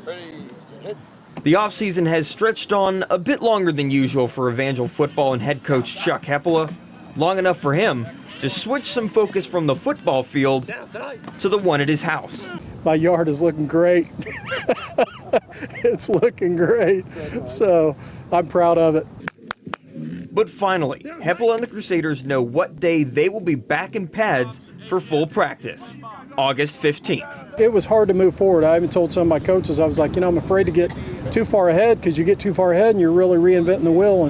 The offseason has stretched on a bit longer than usual for Evangel football and head coach Chuck Hepola. Long enough for him to switch some focus from the football field to the one at his house. My yard is looking great. It's looking great. So I'm proud of it. But finally, Hepola and the Crusaders know what day they will be back in pads for full practice, August 15th. It was hard to move forward. I even told some of my coaches, I was like, I'm afraid to get too far ahead, because you get too far ahead and you're really reinventing the wheel.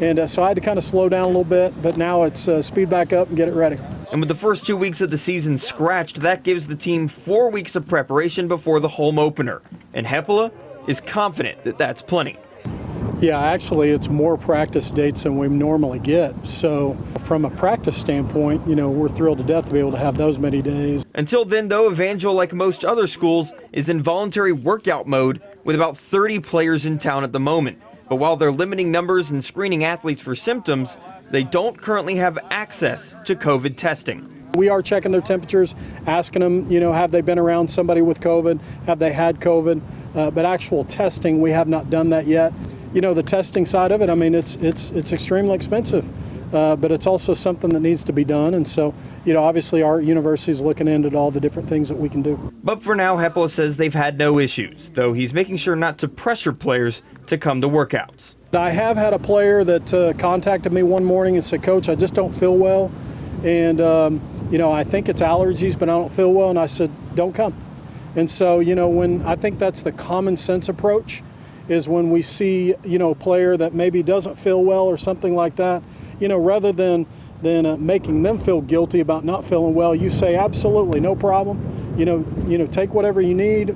And so I had to kind of slow down a little bit, but now it's speed back up and get it ready. And with the first 2 weeks of the season scratched, that gives the team 4 weeks of preparation before the home opener. And Hepola is confident that that's plenty. Yeah, actually, it's more practice dates than we normally get. So from a practice standpoint, we're thrilled to death to be able to have those many days. Until then, though, Evangel, like most other schools, is in voluntary workout mode with about 30 players in town at the moment. But while they're limiting numbers and screening athletes for symptoms, they don't currently have access to COVID testing. We are checking their temperatures, asking them, have they been around somebody with COVID? Have they had COVID? But actual testing, we have not done that yet. The testing side of it, it's extremely expensive, but it's also something that needs to be done. And so, obviously our university is looking into all the different things that we can do. But for now, Hepola says they've had no issues, though he's making sure not to pressure players to come to workouts. I have had a player that contacted me one morning and said, Coach, I just don't feel well. And, I think it's allergies, but I don't feel well. And I said, don't come. And so, when I think that's the common sense approach, is when we see, a player that maybe doesn't feel well or something like that, rather than making them feel guilty about not feeling well, you say, absolutely, no problem. Take whatever you need,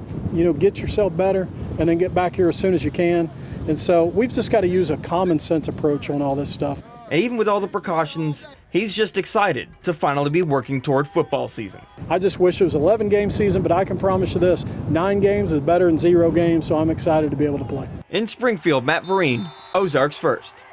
get yourself better, and then get back here as soon as you can. And so we've just got to use a common sense approach on all this stuff. And even with all the precautions, he's just excited to finally be working toward football season. I just wish it was an 11-game season, but I can promise you this, 9 games is better than 0 games, so I'm excited to be able to play. In Springfield, Matt Vereen, Ozarks First.